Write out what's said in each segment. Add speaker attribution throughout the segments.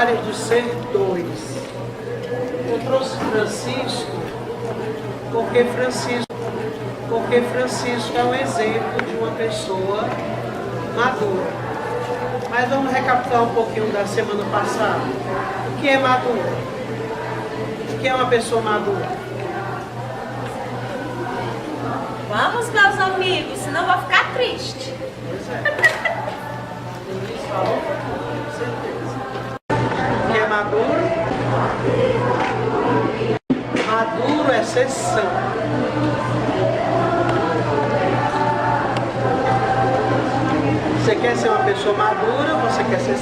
Speaker 1: áreas do ser 2. Eu trouxe Francisco porque Francisco é um exemplo de uma pessoa madura. Mas vamos recapitular um pouquinho da semana passada. O que é maduro? O que é uma pessoa madura?
Speaker 2: Vamos, meus amigos, senão eu vou ficar triste.
Speaker 1: Pois é. Luiz falou, com certeza. O que é maduro? Maduro é exceção. Você quer ser uma pessoa madura ou você quer ser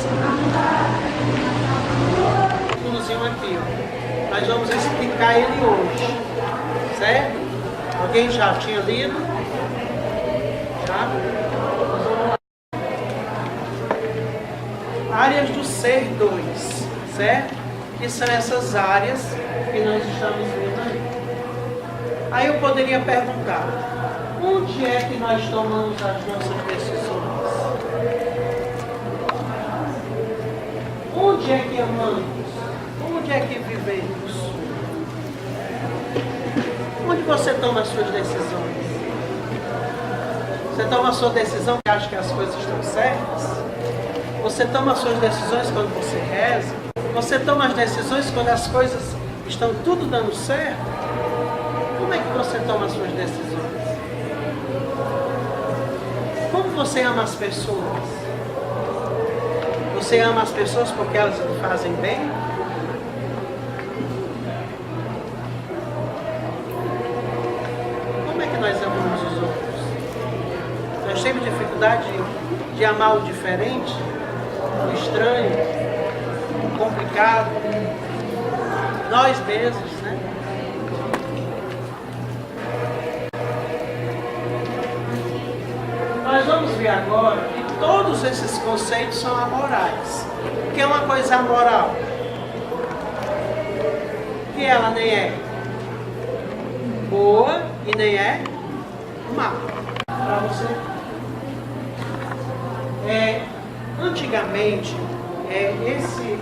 Speaker 1: aqui, ó. Nós vamos explicar ele hoje, certo? Alguém já tinha lido? Já? Áreas do ser 2, certo? Que são essas áreas que nós estamos vendo aí. Aí eu poderia perguntar, onde é que nós tomamos as nossas decisões? Onde é que amamos? Onde é que vivemos? Onde você toma as suas decisões? Você toma a sua decisão e acha que as coisas estão certas? Você toma as suas decisões quando você reza? Você toma as decisões quando as coisas estão tudo dando certo? Como é que você toma as suas decisões? Como você ama as pessoas? Você ama as pessoas porque elas lhe fazem bem? Como é que nós amamos os outros? Nós temos dificuldade de amar o diferente, o estranho, o complicado, nós mesmos, né? Nós vamos ver agora que todos esses conceitos são amorais. O que é uma coisa amoral? Que ela nem é boa e nem é má. Para você. Antigamente, esse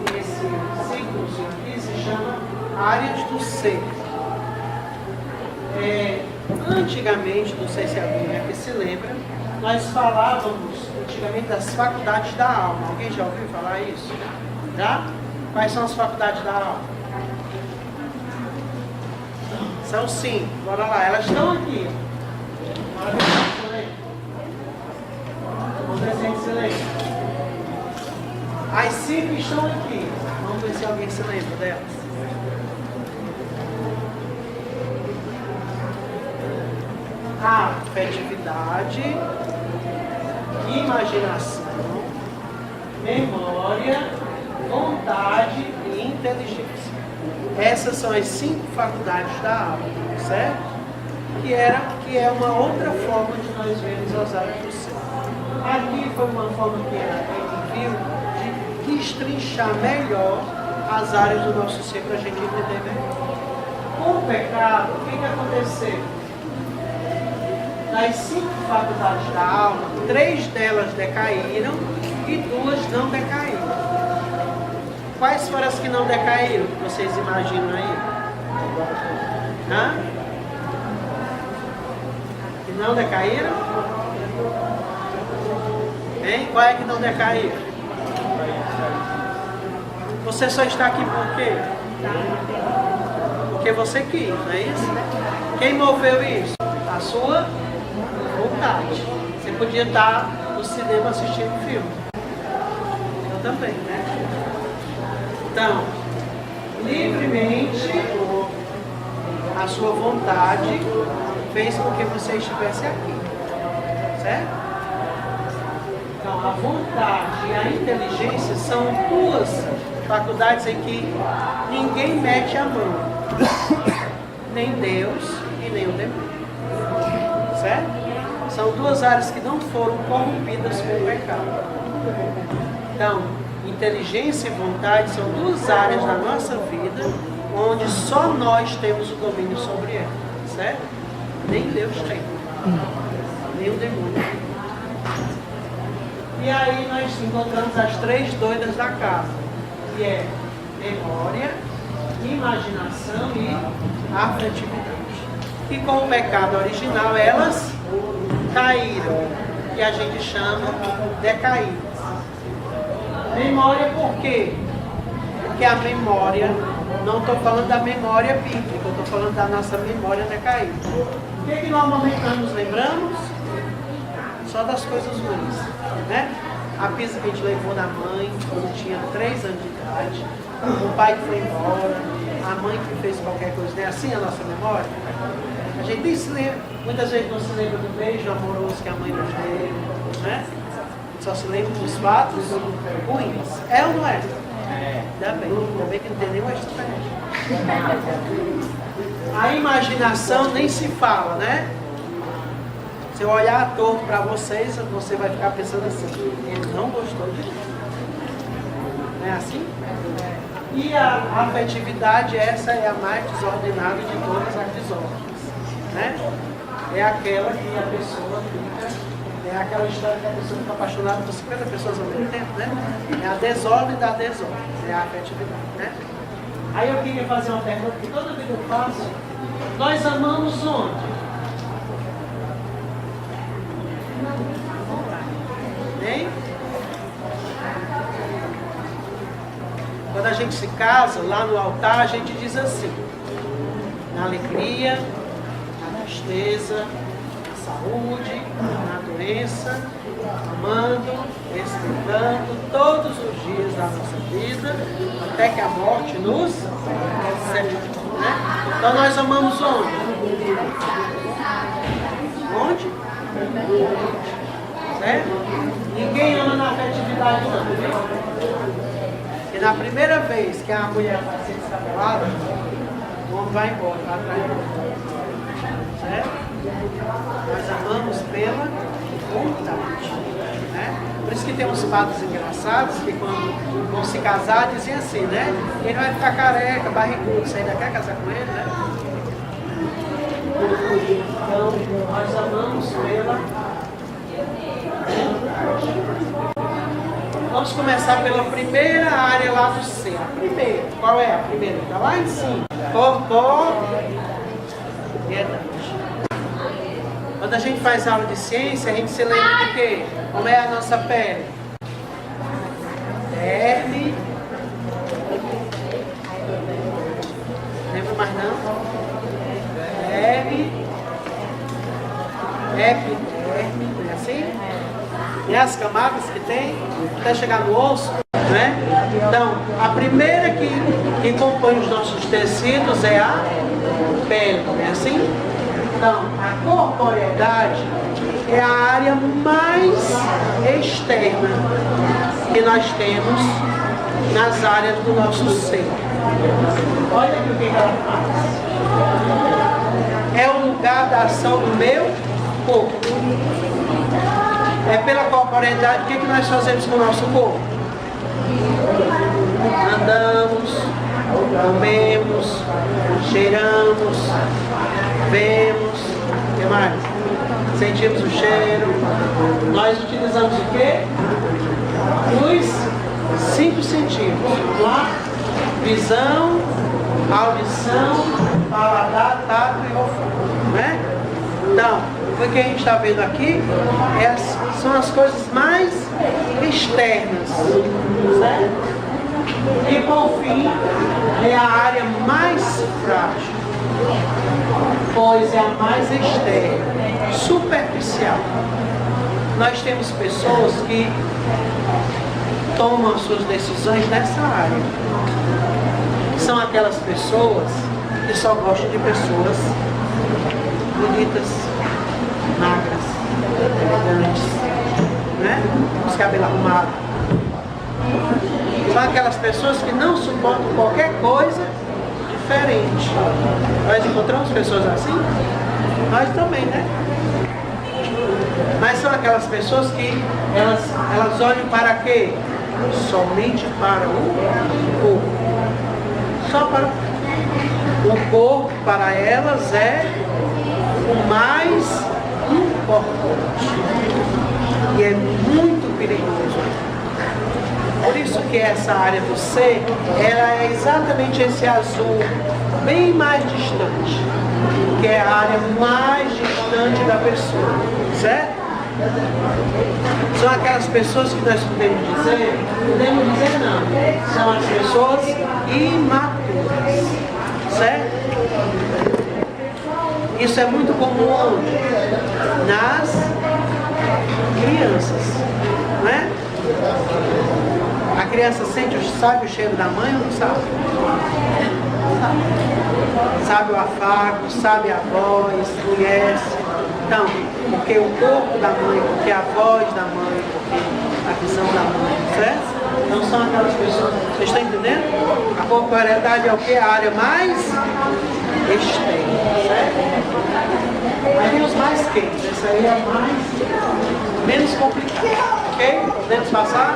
Speaker 1: ciclo aqui se chama áreas do ser. Antigamente, não sei se alguém aqui se lembra, nós falávamos antigamente das faculdades da alma. Alguém já ouviu falar isso? Já? Quais são as faculdades da alma? São 5. Bora lá, elas estão aqui. Bora ver se você lembra. Vamos ver se a gente se lembra. As 5 estão aqui. Vamos ver se alguém se lembra delas. A afetividade, imaginação, memória, vontade e inteligência. Essas são as 5 faculdades da alma, certo? Que é uma outra forma de nós vermos as áreas do ser. Aqui foi uma forma que a gente viu de destrinchar melhor as áreas do nosso ser para a gente entender melhor. Com o pecado, o que aconteceu? Das 5 faculdades da alma, 3 delas decaíram e 2 não decaíram. Quais foram as que não decaíram? Que vocês imaginam aí? Hã? Que não decaíram? Hein? Qual é que não decaiu? Você só está aqui por quê? Porque você quis, não é isso? Quem moveu isso? A sua vontade. Você podia estar no cinema assistindo filme. Eu também, né? Então, livremente, a sua vontade fez com que você estivesse aqui. Certo? Então, a vontade e a inteligência são 2 faculdades em que ninguém mete a mão. Nem Deus e nem o demônio. Certo? São 2 áreas que não foram corrompidas pelo pecado. Então, inteligência e vontade são 2 áreas da nossa vida onde só nós temos o domínio sobre elas, certo? Nem Deus tem, nem o demônio. E aí nós encontramos as 3 doidas da casa. que é memória, imaginação e afetividade. E com o pecado original elas caíram, que a gente chama decaídas. Memória por quê? Porque a memória, não estou falando da memória bíblica, eu estou falando da nossa memória decaída. O que normalmente nós nos lembramos? Só das coisas ruins, né? A pizza que a gente levou da mãe quando tinha 3 anos de idade, o pai que foi embora, a mãe que fez qualquer coisa, não é assim a nossa memória? A gente nem se lembra, muitas vezes não se lembra do beijo amoroso que a mãe nos deu, né? Só se lembra dos fatos ruins. É ou não é? Ainda bem que não tem nenhuma estratégia. A imaginação nem se fala, né? Se eu olhar torto para vocês, você vai ficar pensando assim, ele não gostou de mim. Não é assim? E a afetividade, essa é a mais desordenada de todas as desordens, né? É aquela que a pessoa fica... É aquela história que a pessoa fica apaixonada por 50 pessoas ao mesmo tempo, né? É a desordem da desordem, é a afetividade, né? Aí eu queria fazer uma pergunta que toda vez eu faço. Nós amamos onde? Hein? Quando a gente se casa, lá no altar, a gente diz assim: na alegria, na tristeza, na saúde, na doença, amando, respeitando todos os dias da nossa vida, até que a morte nos separe, né? Então nós amamos onde? Onde? Certo? Ninguém ama na afetividade não, viu? E na primeira vez que a mulher vai ser descabelada, o homem vai embora, vai atrás do outro. Certo? Nós amamos pela vontade, né? Por isso que tem uns fatos engraçados que quando vão se casar dizem assim, né? Ele vai ficar careca, barrigudo, você ainda quer casar com ele, né? Então, nós amamos pela vontade. Vamos começar pela primeira área lá do ser. A primeira, qual é a primeira? Está lá em cima. Corporeidade. Quando a gente faz aula de ciência, a gente se lembra de quê? Como é a nossa pele? Derme. Lembra mais não? Derme. Epiderme, não é assim? E as camadas que tem, até chegar no osso, né? Então, a primeira que compõe os nossos tecidos é a pele, não é assim? Então, a corporeidade é a área mais externa que nós temos nas áreas do nosso ser. Olha aqui o que ela faz. É o lugar da ação do meu corpo. É pela corporeidade, o que nós fazemos com o nosso corpo? Andamos, comemos, cheiramos, vemos, o que mais? Sentimos o cheiro. Nós utilizamos o quê? Os 5 sentidos. Lá, visão, audição, paladar, tato e olfato, né? Então, o que a gente está vendo aqui são as coisas mais externas, certo? E por fim, é a área mais frágil, pois é a mais externa, superficial. Nós temos pessoas que tomam as suas decisões nessa área. São aquelas pessoas que só gostam de pessoas bonitas, magras, elegantes, né? Os cabelos arrumados. São aquelas pessoas que não suportam qualquer coisa diferente. Nós encontramos pessoas assim? Nós também, né? Mas são aquelas pessoas que elas olham para quê? Somente para o corpo. Só para o corpo, para elas é o mais importante. E é muito perigoso. Por isso que essa área do C, ela é exatamente esse azul, bem mais distante, que é a área mais distante da pessoa, certo? São aquelas pessoas que nós podemos dizer não, são as pessoas imaturas, certo? Isso é muito comum nas crianças, não é? A criança sabe o cheiro da mãe ou não sabe? Sabe o afago, sabe a voz, conhece. Então, porque o corpo da mãe, porque a voz da mãe, porque a visão da mãe, certo? Não são aquelas pessoas. Vocês estão entendendo? A corporeidade é o que? A área mais externa, certo? Mas tem os mais quentes. Essa aí é a menos complicada. Ok? Podemos passar?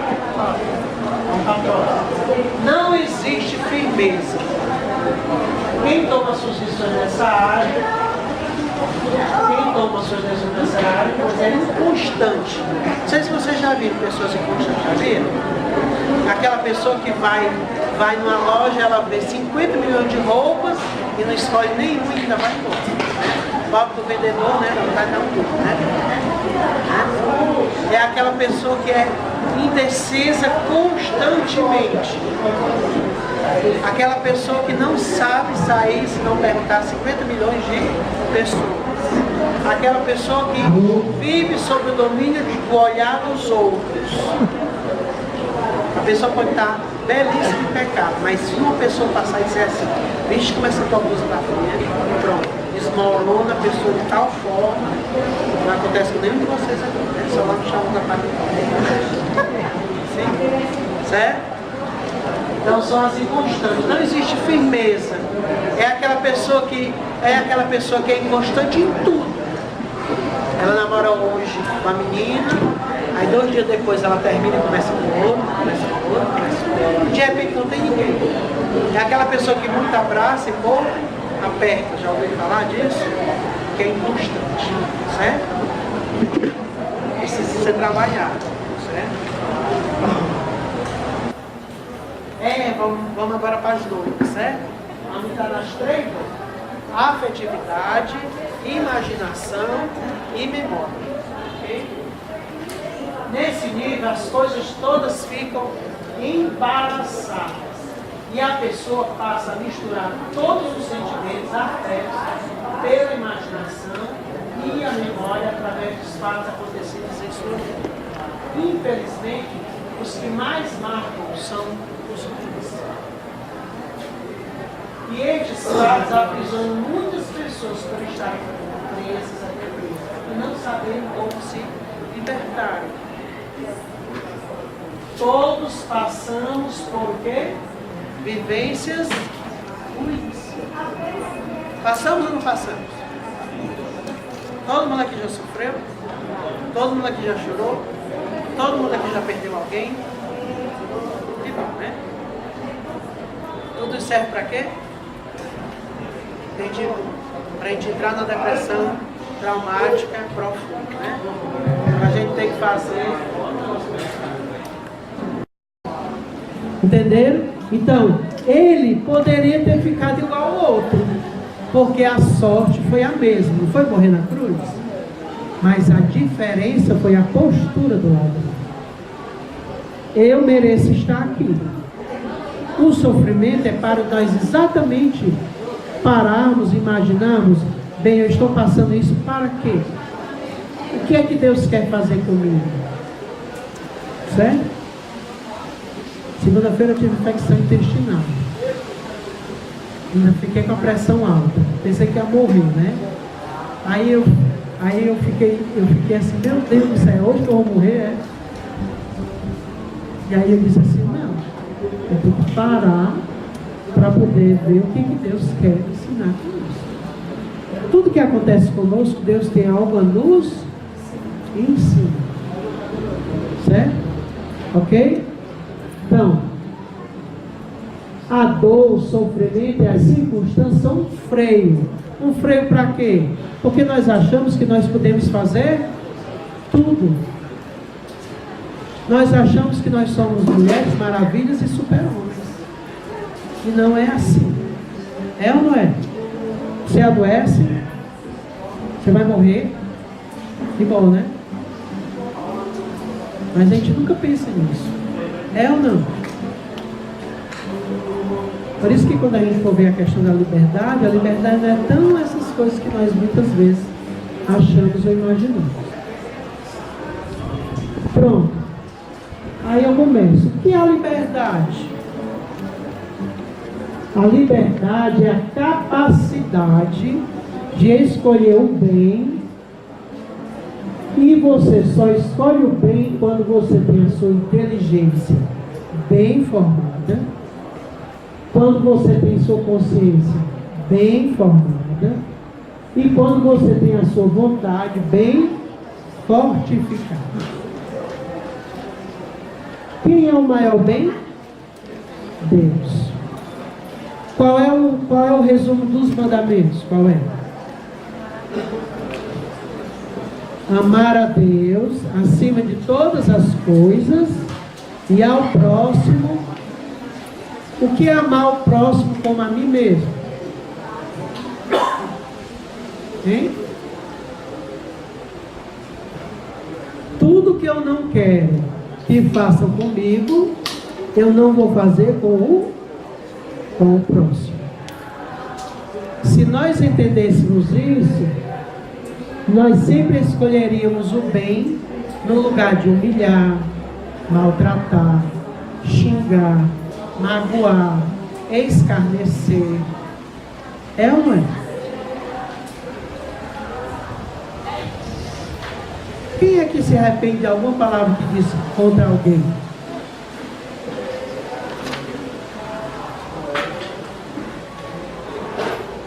Speaker 1: Não existe firmeza. Quem toma suas decisões nessa área, é inconstante. Não sei se vocês já viram pessoas inconstantes, já viram? Aquela pessoa que vai numa loja, ela vê 50 milhões de roupas e não escolhe nenhuma e ainda vai embora. O papo do vendedor, né? Não vai dar um pouco, né? É aquela pessoa que é indecisa constantemente. Aquela pessoa que não sabe sair se não perguntar 50 milhões de pessoas. Aquela pessoa que vive sob o domínio do olhar dos outros. A pessoa pode estar belíssima em pecado, mas se uma pessoa passar e dizer assim, vixe, como essa tua blusa está fria, pronto, desmorona a pessoa de tal forma, não acontece com nenhum de vocês aqui, né? Só lá no chão da parte. Sim? Certo? Então são as inconstantes. Não existe firmeza. É aquela pessoa que é inconstante em tudo. Ela namora hoje com a menina, aí 2 dias depois ela termina e começa com outro. De repente não tem ninguém. É aquela pessoa que muito abraça e pouco aperta. Já ouviu falar disso? Que é inconstante. Certo? Precisa ser trabalhado. Certo? Vamos agora para as 2, certo? Vamos entrar nas 3. Afetividade, imaginação e memória. Okay? Nesse nível, as coisas todas ficam embaraçadas. E a pessoa passa a misturar todos os sentimentos afetos pela imaginação e a memória através dos fatos acontecidos em sua vida. Infelizmente, os que mais marcam são os ruins. E estes fatos aprisionam muitas pessoas por estarem presas até Deus e não saberem como se libertarem. Todos passamos por quê? Vivências ruins. Passamos ou não passamos? Todo mundo aqui já sofreu? Todo mundo aqui já chorou? Todo mundo aqui já perdeu alguém? E bom, né? Tudo serve para quê? Para a gente entrar na depressão traumática profunda, né? A gente tem que fazer. Entenderam? Então, ele poderia ter ficado igual ao outro, porque a sorte foi a mesma, não foi morrer na cruz? Mas a diferença foi a postura do lado. Eu mereço estar aqui. O sofrimento é para nós exatamente pararmos, imaginarmos, bem, eu estou passando isso para quê? O que é que Deus quer fazer comigo? Certo? Segunda-feira eu tive infecção intestinal. Ainda fiquei com a pressão alta. Pensei que ia morrer, né? Aí eu fiquei assim, meu Deus do céu, hoje que eu vou morrer, é? E aí eu disse assim, não, eu tenho que parar para poder ver o que Deus quer ensinar com isso. Tudo que acontece conosco, Deus tem algo a nos ensinar. Certo? Ok? Então, a dor, o sofrimento e as circunstâncias são um freio. Um freio para quê? Porque nós achamos que nós podemos fazer tudo. Nós achamos que nós somos mulheres maravilhas e super-homens. E não é assim. É ou não é? Você adoece, você vai morrer. Que bom, né? Mas a gente nunca pensa nisso. É ou não? Por isso que quando a gente for ver a questão da liberdade, a liberdade não é tão essas coisas que nós muitas vezes achamos ou imaginamos. Pronto. Aí eu começo. O que é a liberdade? A liberdade é a capacidade de escolher o bem, e você só escolhe o bem quando você tem a sua inteligência bem formada, quando você tem sua consciência bem formada e quando você tem a sua vontade bem fortificada. Quem é o maior bem? Deus. Qual é o resumo dos mandamentos? Qual é? Amar a Deus acima de todas as coisas e ao próximo. O que é amar o próximo como a mim mesmo? Hein? Tudo que eu não quero que façam comigo, eu não vou fazer com o próximo. Se nós entendêssemos isso, nós sempre escolheríamos o bem no lugar de humilhar, maltratar, xingar, magoar, escarnecer. É ou não é? Quem é que se arrepende de alguma palavra que disse contra alguém?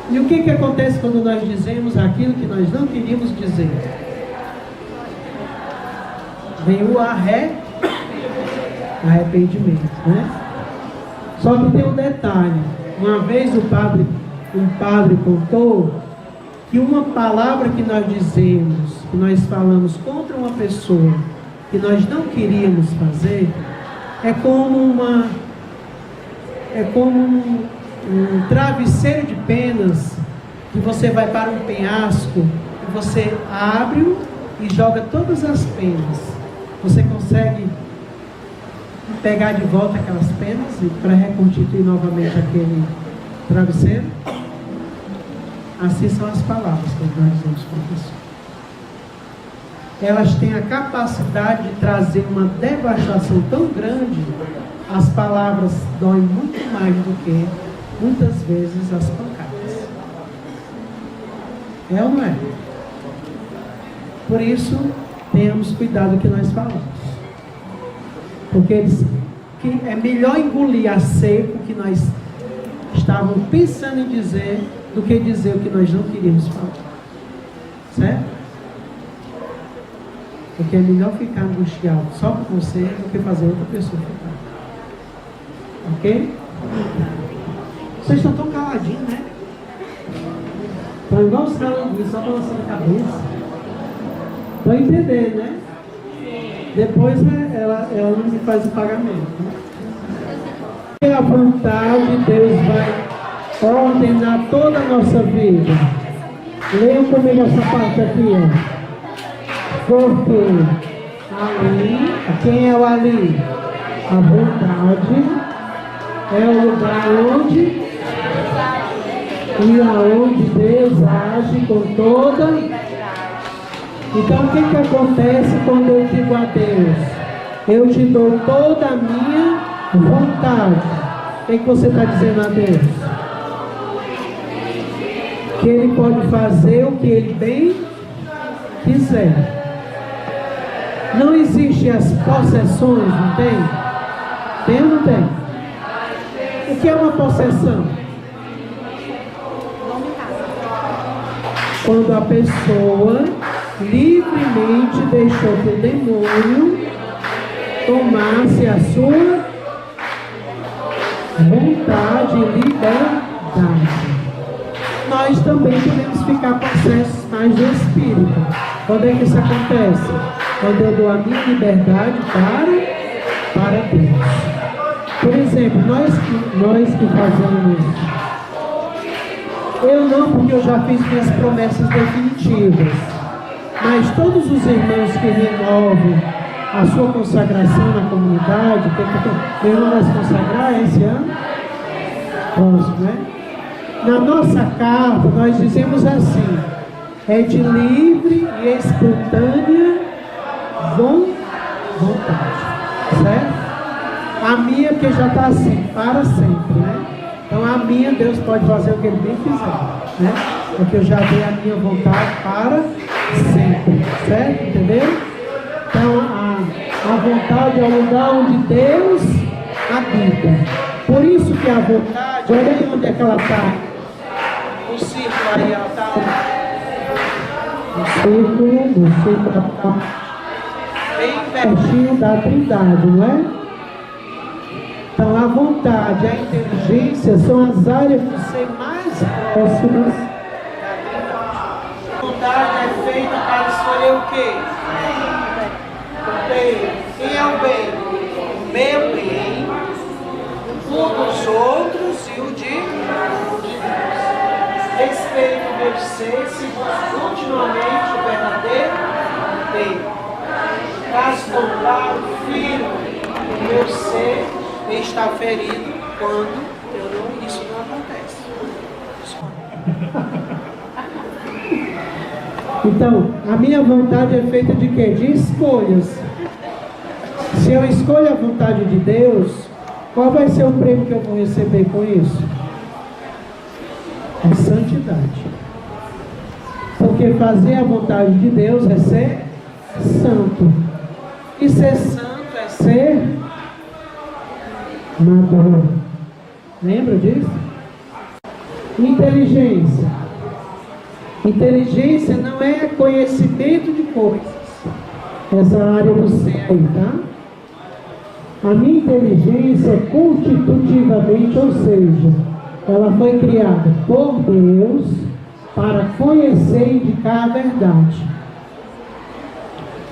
Speaker 1: E o que acontece quando nós dizemos aquilo que nós não queríamos dizer? Vem o arrependimento, né? Só que tem um detalhe. Uma vez um padre contou que uma palavra que nós dizemos, que nós falamos contra uma pessoa que nós não queríamos fazer, é como um travesseiro de penas que você vai para um penhasco e você abre e joga todas as penas. Você consegue pegar de volta aquelas penas para reconstituir novamente aquele travesseiro? Assim são as palavras que nós dizemos para a pessoa. Elas têm a capacidade de trazer uma devastação tão grande. As palavras doem muito mais do que muitas vezes as pancadas. É ou não é? Por isso, tenhamos cuidado do que nós falamos. Porque que é melhor engolir a seco o que nós estávamos pensando em dizer do que dizer o que nós não queríamos falar. Certo? Porque é melhor ficar angustiado só por você do que fazer outra pessoa ficar. Ok? Vocês estão tão caladinhos, né? Estão igual os calanguinhos, só balançando a cabeça. Estão entendendo, né? Depois ela não me faz o pagamento. Né? E a vontade de Deus vai ordenar toda a nossa vida. Leiam comigo essa parte aqui, ó. Porque ali, quem é o ali? A vontade é o lugar onde e aonde Deus age com toda. Então o que acontece quando eu digo a Deus? Eu te dou toda a minha vontade. O que você está dizendo a Deus? Que Ele pode fazer o que Ele bem quiser. Não existem as possessões, não tem? Tem ou não tem? O que é uma possessão? Quando a pessoa livremente deixou que o demônio tomasse a sua vontade e liberdade. Nós também podemos ficar possessos mais do Espírito. Quando é que isso acontece? quando eu dou a minha liberdade para Deus. Por exemplo, nós que fazemos, eu não, porque eu já fiz minhas promessas definitivas, mas todos os irmãos que renovam a sua consagração na comunidade, que irmão vai se consagrar esse ano? Próximo, né? Na nossa carta, nós dizemos assim: é de livre e espontânea vontade, certo? A minha, porque já está assim, para sempre, né? Então a minha, Deus pode fazer o que Ele bem quiser, né? Porque eu já dei a minha vontade para sempre, certo? Entendeu? Então a vontade é o lugar onde Deus habita. Por isso que a vontade, olha aí onde é que ela está. O círculo aí, ela está. O círculo está bem pertinho da Trindade, não é? Então a vontade e a inteligência são as áreas de ser mais próximas da Trindade. A vontade é feita para escolher o quê? O bem. Quem é o bem? O meu bem, o dos outros e o de Deus. Respeito o meu ser, se continuamente o verdadeiro bem. Caso contrário, firo o meu ser está ferido quando isso não acontece. Então, a minha vontade é feita de quê? De escolhas. Se eu escolho a vontade de Deus, qual vai ser o prêmio que eu vou receber com isso? É santidade. Porque fazer a vontade de Deus é ser santo. E ser santo é ser maduro. Lembra disso? Inteligência. Inteligência não é conhecimento de coisas. Essa área do ser aí, tá? A minha inteligência é constitutivamente, ou seja, ela foi criada por Deus para conhecer e indicar a verdade.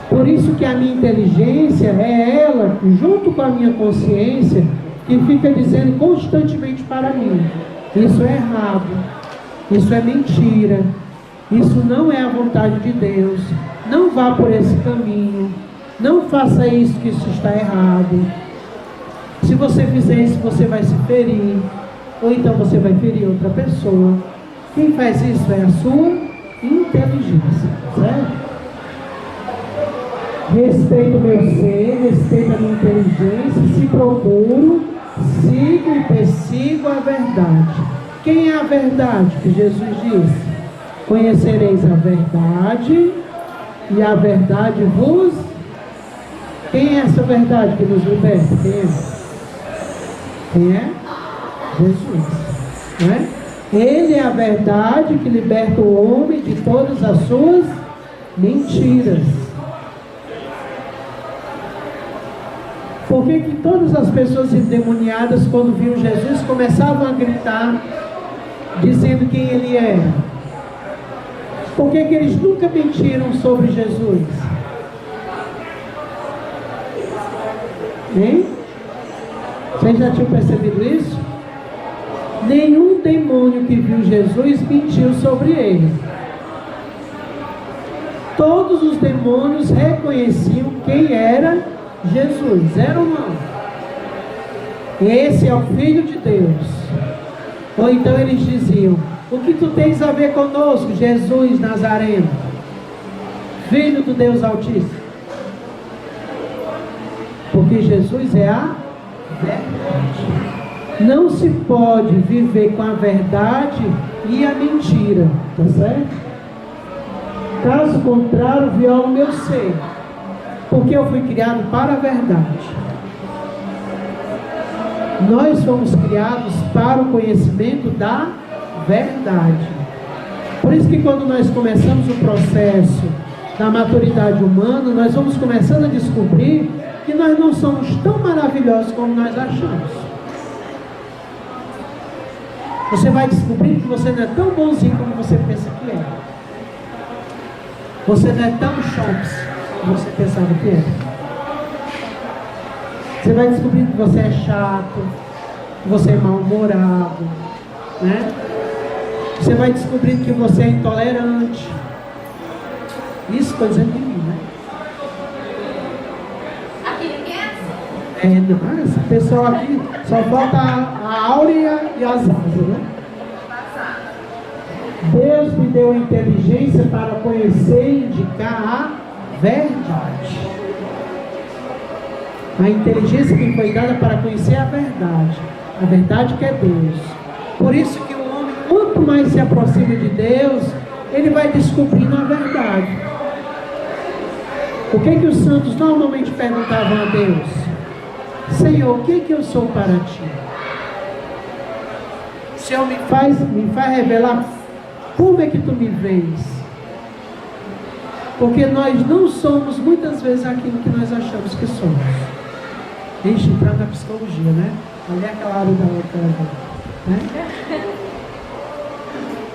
Speaker 1: Por isso que a minha inteligência é ela, junto com a minha consciência, que fica dizendo constantemente para mim: isso é errado, isso é mentira, isso não é a vontade de Deus, não vá por esse caminho, não faça isso, que isso está errado. Se você fizer isso, você vai se ferir, ou então você vai ferir outra pessoa. Quem faz isso é a sua inteligência, certo? Respeito o meu ser, respeito a minha inteligência, se procuro, sigo e persigo a verdade. Quem é a verdade que Jesus disse? Conhecereis a verdade e a verdade vos... Quem é essa verdade que nos liberta? Quem é? Quem é? Jesus, não é? Ele é a verdade que liberta o homem de todas as suas mentiras. Por que que todas as pessoas endemoniadas, quando viram Jesus, começavam a gritar, dizendo quem ele era? Por que que eles nunca mentiram sobre Jesus? Hein? Vocês já tinham percebido isso? Nenhum demônio que viu Jesus mentiu sobre ele. Todos os demônios reconheciam quem era Jesus, era ou não? Esse é o Filho de Deus. Ou então eles diziam: o que tu tens a ver conosco, Jesus Nazareno, Filho do Deus Altíssimo? Porque Jesus é a verdade. Não se pode viver com a verdade e a mentira, tá certo? Caso contrário, viola o meu ser. Porque eu fui criado para a verdade. Nós fomos criados para o conhecimento da verdade. Por isso que quando nós começamos o processo da maturidade humana, nós vamos começando a descobrir que nós não somos tão maravilhosos como nós achamos. Você vai descobrir que você não é tão bonzinho como você pensa que é. Você não é tão chomps
Speaker 3: que você pensava que era. Você vai descobrir que você é chato, que você é mal-humorado, né? Você vai descobrir que você é intolerante. Isso estou dizendo de mim, né?
Speaker 2: Aqui ninguém é assim.
Speaker 3: Não, esse pessoal aqui só falta a áurea e as asas, né? Deus me deu a inteligência para conhecer e indicar a verdade. A inteligência que foi dada para conhecer a verdade que é Deus. Por isso que o homem, quanto mais se aproxima de Deus, ele vai descobrindo a verdade. O que os santos normalmente perguntavam a Deus? Senhor, o que eu sou para ti? O Senhor me faz revelar como é que tu me vês. Porque nós não somos muitas vezes aquilo que nós achamos que somos. Deixa entrar na psicologia, né? Ali é aquela área da outra, né?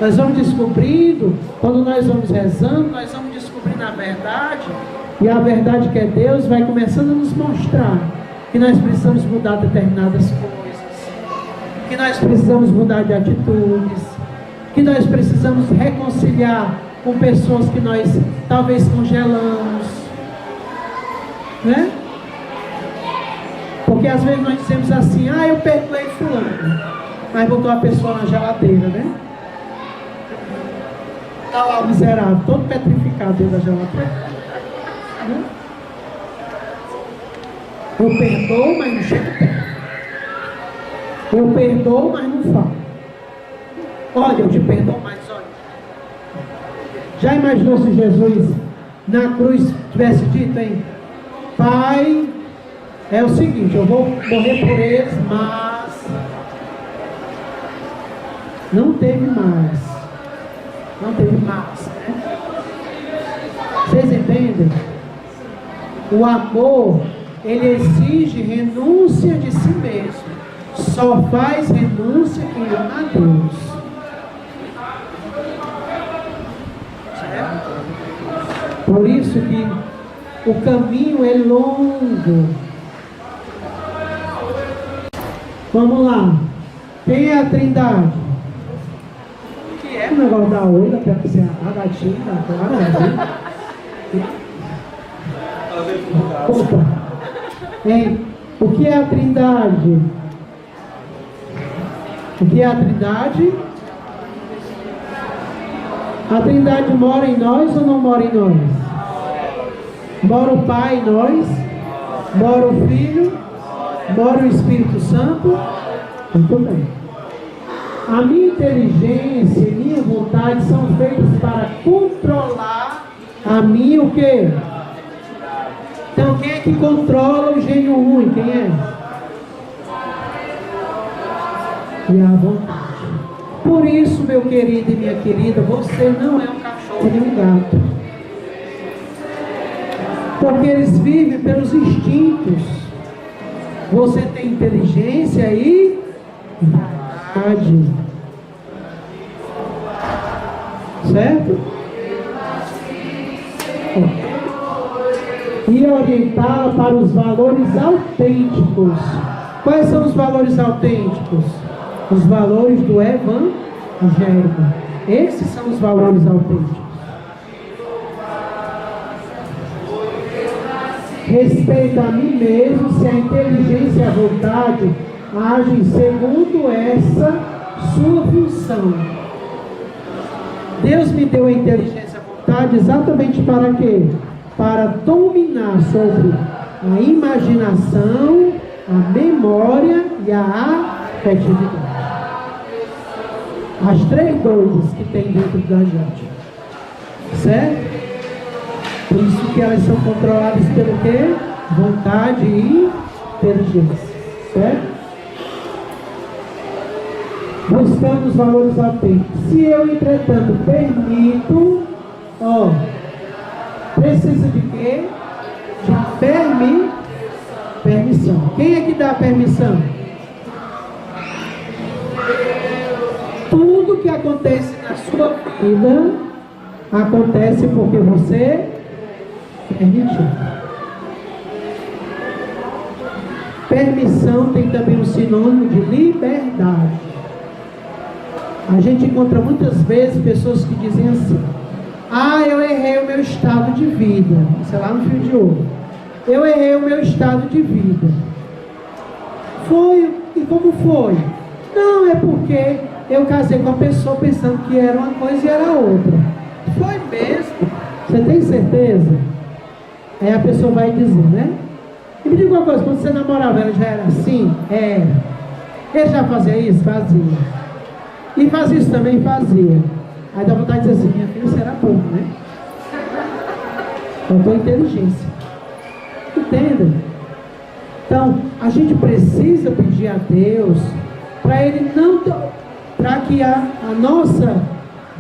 Speaker 3: Nós vamos descobrindo, quando nós vamos rezando, nós vamos descobrindo a verdade. E a verdade que é Deus vai começando a nos mostrar que nós precisamos mudar determinadas coisas, que nós precisamos mudar de atitudes, que nós precisamos reconciliar com pessoas que nós talvez congelamos, né? Porque às vezes nós dizemos assim, eu perdoei fulano, mas botou a pessoa na geladeira, né? Está lá o miserável, todo petrificado dentro da geladeira. Eu perdoo, mas não chego perto. Eu perdoo, mas não falo. Olha, eu te perdoo, mas olha. Já imaginou se Jesus na cruz tivesse dito, hein? Pai, é o seguinte, eu vou morrer por eles, mas não teve mais. Não teve mais, né? Vocês entendem? O amor, ele exige renúncia de si mesmo. Só faz renúncia quem ama a Deus. Certo? Por isso que o caminho é longo. Vamos lá. Quem é a Trindade?
Speaker 1: O que é?
Speaker 3: O negócio da olho, para ser a gatinha, claro. Opa. Hein? O que é a Trindade? O que é a Trindade? A Trindade mora em nós ou não mora em nós? Mora o Pai em nós? Mora o Filho? Mora o Espírito Santo? Muito bem. A minha inteligência e minha vontade são feitas para controlar a minha o quê? Então quem é que controla o gênio ruim? Quem é? E a vontade. Por isso, meu querido e minha querida, você não é um cachorro nem um gato. Porque eles vivem pelos instintos. Você tem inteligência e vontade. Certo? E orientá-la para os valores autênticos. Quais são os valores autênticos? Os valores do Evangelho. Esses são os valores autênticos. Respeito a mim mesmo, se a inteligência e a vontade agem segundo essa sua função. Deus me deu a inteligência e a vontade exatamente para quê? Para dominar sobre a imaginação, a memória e a afetividade. As três coisas que tem dentro da gente. Certo? Por isso que elas são controladas pelo quê? Vontade e inteligência. Certo? Buscando os valores autênticos. Se eu, entretanto, permito, precisa de quê? De permissão. Quem é que dá a permissão? Tudo que acontece na sua vida acontece porque você permitir. Permissão tem também um sinônimo de liberdade. A gente encontra muitas vezes pessoas que dizem assim: ah, eu errei o meu estado de vida. Isso é lá no Fio de Ouro. Eu errei o meu estado de vida. Foi, e como foi? Não, é porque eu casei com a pessoa pensando que era uma coisa e era outra. Foi mesmo? Você tem certeza? Aí a pessoa vai dizer, né? E me diga uma coisa, quando você namorava, ela já era assim? Era. Ele já fazia isso? Fazia. E fazia isso também? Fazia. Aí dá vontade de dizer assim: minha filha, será pouco, né? Faltou inteligência. Entenda? Então, a gente precisa pedir a Deus para Ele não, para que a nossa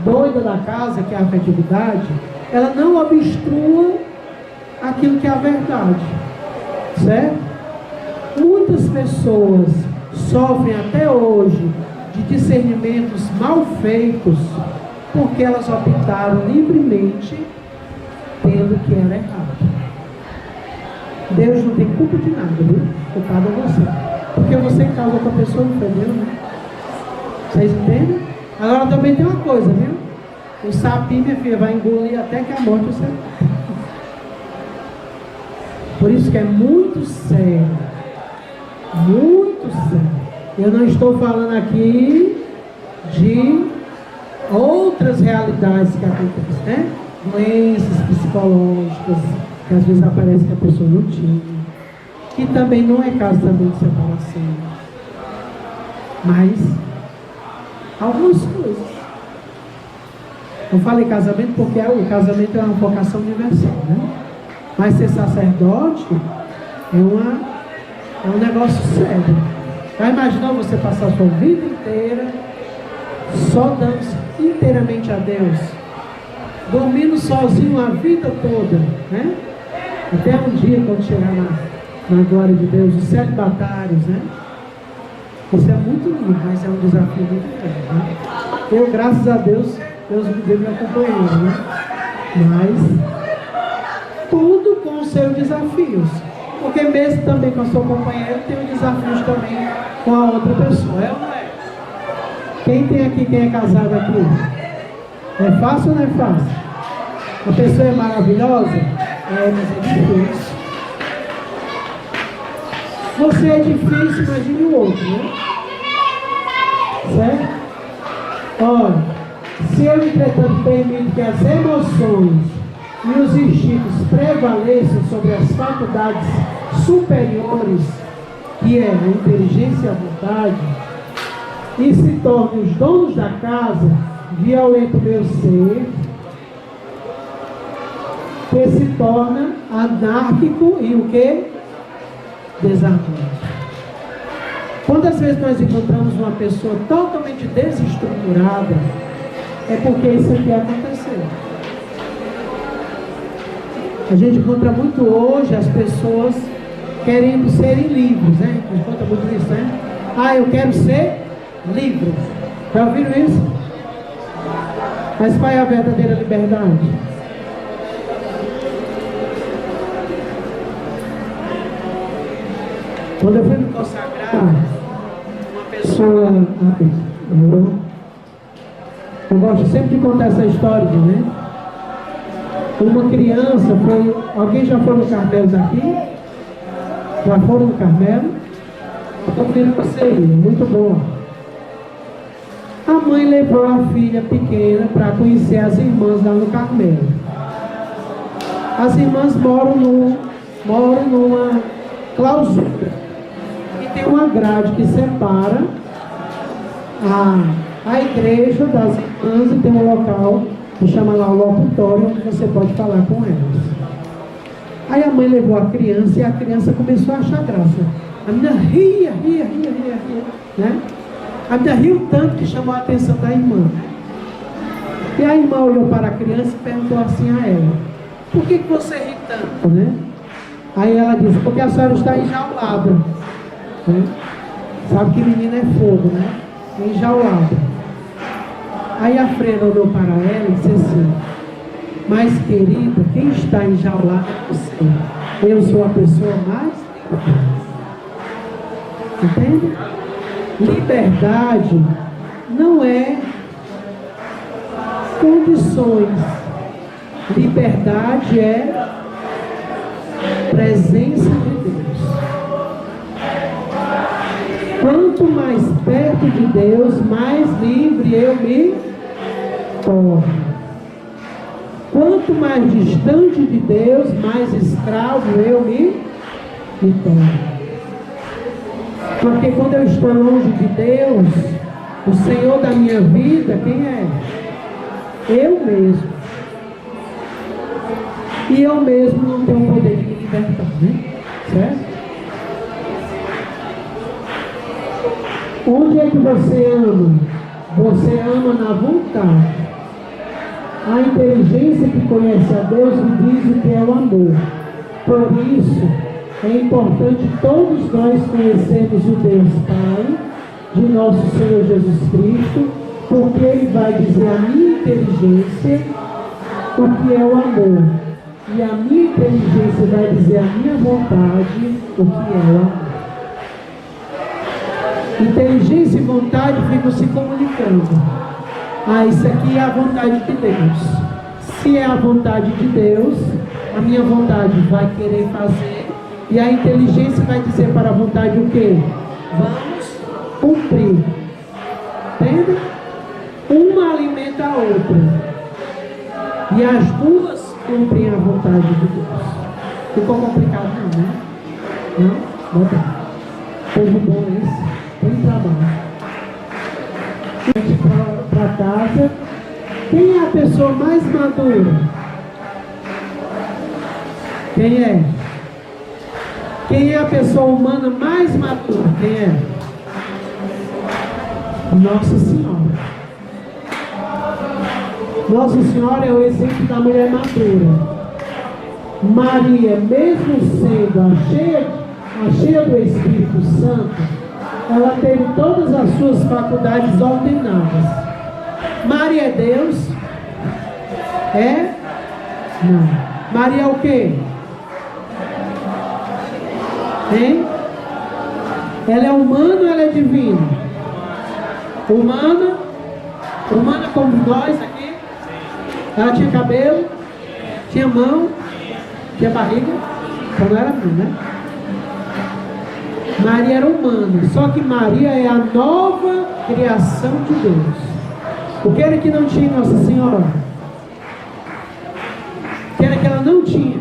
Speaker 3: doida da casa, que é a afetividade, ela não obstrua aquilo que é a verdade, certo? Muitas pessoas sofrem até hoje de discernimentos mal feitos porque elas optaram livremente pelo que era errado. Deus não tem culpa de nada, viu? Culpado é você. Porque você casou com a pessoa, não foi Deus, né? Vocês entendem? Agora também tem uma coisa, viu? O sapinho, minha filha, vai engolir até que a morte você. Por isso que é muito sério. Muito sério. Eu não estou falando aqui de outras realidades que acontecem, né? Doenças psicológicas, que às vezes aparece que a pessoa não tinha, que também não é caso também de separação, mas algumas coisas. Eu falei casamento porque o casamento é uma vocação universal, né? Mas ser sacerdote é um negócio sério. Já imaginou você passar a sua vida inteira só dando inteiramente a Deus, dormindo sozinho a vida toda, né? Até um dia, quando chegar na glória de Deus, os celibatários, né? Isso é muito lindo, mas é um desafio muito grande, né? Eu, graças a Deus, Deus me deu minha companheira, né? Mas tudo com os seus desafios. Porque mesmo também com a sua companheira, tem os desafios também com a outra pessoa, é ou não é? Quem tem aqui, quem é casado aqui? É fácil ou não é fácil? A pessoa é maravilhosa? É, mas é difícil. Você é difícil, imagine o outro, né? Certo? Olha, se eu, entretanto, permito que as emoções e os instintos prevaleçam sobre as faculdades superiores, que é a inteligência e a vontade, e se tornem os donos da casa, violento meu ser, que se torna anárquico e o que? Desarmônico. Quantas vezes nós encontramos uma pessoa totalmente desestruturada, é porque isso aqui aconteceu. A gente encontra muito hoje as pessoas querendo serem livres, né? A gente encontra muito isso, né? Ah, eu quero ser livre. Já ouviram isso? Mas qual é a verdadeira liberdade? Quando eu fui me consagrar, uma pessoa... Eu gosto sempre de contar essa história, né? Uma criança foi... Alguém já foi no Carmelo daqui? Já foram no Carmelo? Estou querendo você ir, muito bom. A mãe levou a filha pequena para conhecer as irmãs lá no Carmelo. As irmãs moram numa clausura. E tem uma grade que separa a igreja das irmãs e tem um local que chama lá o locutório, onde você pode falar com elas. Aí a mãe levou a criança e a criança começou a achar graça. A menina ria, né? A menina riu tanto que chamou a atenção da irmã. E a irmã olhou para a criança e perguntou assim a ela: por que você ri tanto, né? Aí ela disse: porque a senhora está enjaulada, né? Sabe que menina é fogo, né? Enjaulada. Aí a freira olhou para ela e disse assim: Mas, querida, quem está enjaulado é você. Eu sou a pessoa mais livre. Entende? Liberdade não é condições. Liberdade é presença de Deus. Quanto mais perto de Deus, mais livre eu me torno. Quanto mais distante de Deus, mais escravo eu me torno. Porque quando eu estou longe de Deus, o Senhor da minha vida, quem é? Eu mesmo. E eu mesmo não tenho o poder de me libertar, né? Certo? Onde é que você ama? Você ama na vontade. A inteligência que conhece a Deus me diz o que é o amor. Por isso, é importante todos nós conhecermos o Deus Pai, de nosso Senhor Jesus Cristo, porque Ele vai dizer à minha inteligência o que é o amor. E a minha inteligência vai dizer à minha vontade o que é o amor. Inteligência e vontade ficam se comunicando. Isso aqui é a vontade de Deus. Se é a vontade de Deus, a minha vontade vai querer fazer. E a inteligência vai dizer para a vontade o quê? Vamos cumprir. Entende? Uma alimenta a outra. E as duas cumprem a vontade de Deus. Ficou complicado não, né? Não? Bota. Povo bom esse. Tem trabalho. Para casa. Quem é a pessoa mais madura? Quem é? Quem é a pessoa humana mais madura? Quem é? Nossa Senhora. Nossa Senhora é o exemplo da mulher madura. Maria, mesmo sendo a cheia do Espírito Santo, ela teve todas as suas faculdades ordenadas. Maria é Deus? É? Não. Maria é o quê? Hein? Ela é humana ou ela é divina? Humana? Humana como nós aqui? Ela tinha cabelo? Tinha mão? Tinha barriga? Então não era assim, né? Maria era humana, só que Maria é a nova criação de Deus. O que era que não tinha Nossa Senhora? O que era que ela não tinha?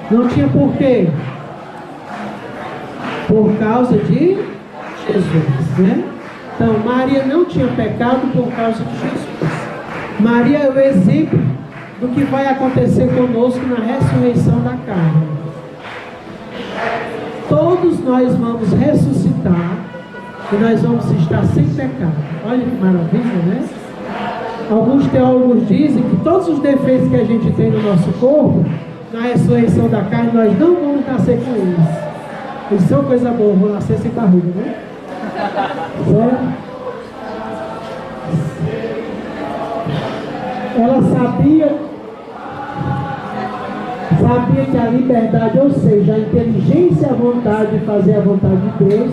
Speaker 3: Não tinha por quê? Por causa de Jesus, né? Então Maria não tinha pecado por causa de Jesus. Maria é o exemplo do que vai acontecer conosco na ressurreição da carne. Todos nós vamos ressuscitar e nós vamos estar sem pecado. Olha que maravilha, né? Alguns teólogos dizem que todos os defeitos que a gente tem no nosso corpo, na ressurreição da carne, nós não vamos nascer com eles. Eles são coisa boa, vou nascer sem barriga, né? Certo? Ela sabia que a liberdade, ou seja, a inteligência e a vontade de fazer a vontade de Deus,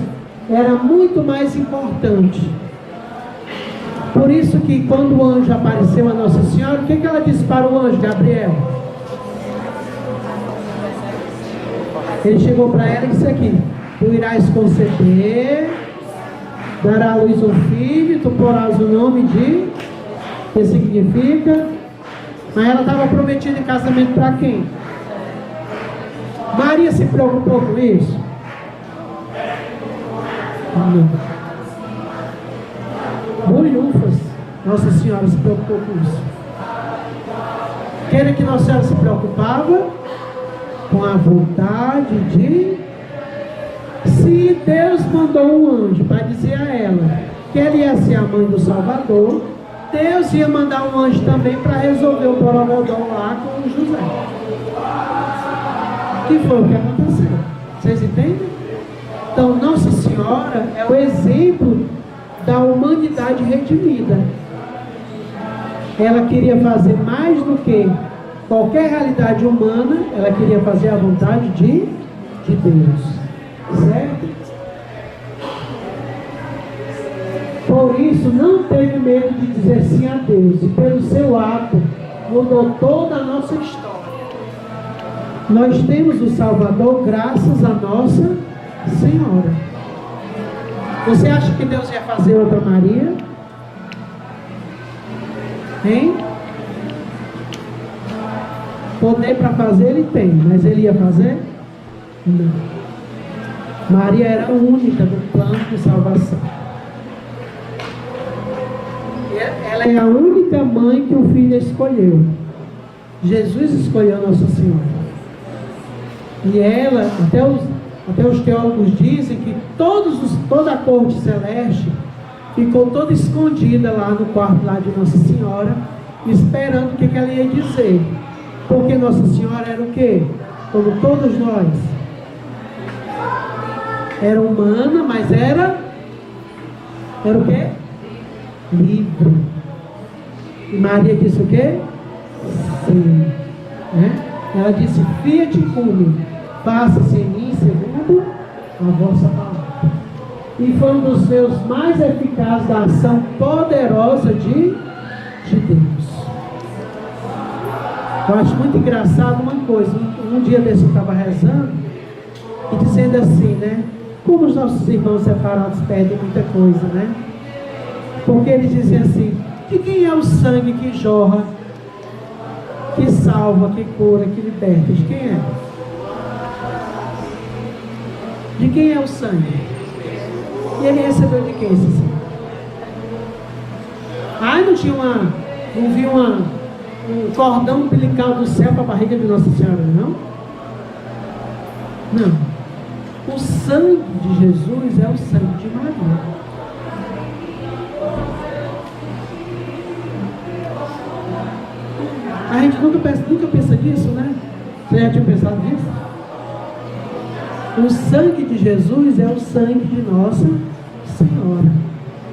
Speaker 3: era muito mais importante. Por isso que quando o anjo apareceu a Nossa Senhora, o que ela disse para o anjo Gabriel? Ele chegou para ela e disse aqui: tu irás conceber, dará à luz um filho, tu porás o nome de... que significa? Mas ela estava prometida em casamento para quem? Maria se preocupou com isso? Não. Bolhufas, Nossa Senhora se preocupou com isso. Quem é que Nossa Senhora se preocupava? Com a vontade de... Se Deus mandou um anjo para dizer a ela que ela ia ser a mãe do Salvador, Deus ia mandar um anjo também para resolver o borogodó lá com o José. Que foi o que aconteceu. Vocês entendem? Então Nossa Senhora é o exemplo da humanidade redimida. ela queria fazer mais do que qualquer realidade humana, ela queria fazer a vontade de Deus. Certo? Por isso, não teve medo de dizer sim a Deus. E pelo seu ato, mudou toda a nossa história. Nós temos o Salvador graças a Nossa Senhora. Você acha que Deus ia fazer outra Maria? Hein? Poder para fazer ele tem, mas ele ia fazer? Não. Maria era a única do plano de salvação. Ela é a única mãe que o filho escolheu. Jesus escolheu Nossa Senhora. E ela, até os teólogos dizem que toda a corte celeste ficou toda escondida lá no quarto lá de Nossa Senhora, esperando o que ela ia dizer. Porque Nossa Senhora era o quê? Como todos nós. Era humana, mas era o quê? Livre. E Maria disse o quê? Sim. Né? Ela disse: fiat cum, faça-se em mim segundo a vossa palavra. E foi um dos seus mais eficazes da ação poderosa de Deus. Eu acho muito engraçado uma coisa. Um dia desse eu estava rezando e dizendo assim, né? Como os nossos irmãos separados pedem muita coisa, né? Porque eles diziam assim: de quem é o sangue que jorra, que salva, que cura, que liberta? De quem é? De quem é o sangue? E ele recebeu de quem esse sangue? Ah, não vi um cordão umbilical do céu para a barriga de Nossa Senhora, não? Não. O sangue de Jesus é o sangue de Maria. A gente nunca pensa nisso, né? Você já tinha pensado nisso? O sangue de Jesus é o sangue de Nossa Senhora.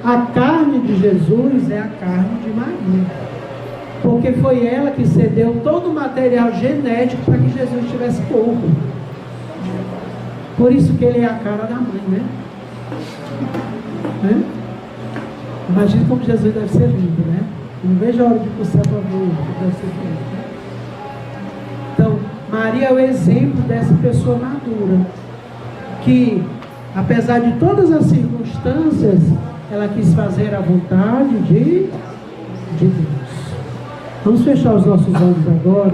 Speaker 3: A carne de Jesus é a carne de Maria. Porque foi ela que cedeu todo o material genético para que Jesus tivesse corpo. Por isso que ele é a cara da mãe, né? Imagina como Jesus deve ser lindo, né? Não vejo a hora de ir para o céu para ver o que deve ser lindo, né? Então, Maria é o exemplo dessa pessoa madura, que, apesar de todas as circunstâncias, ela quis fazer a vontade de Deus. Vamos fechar os nossos olhos agora.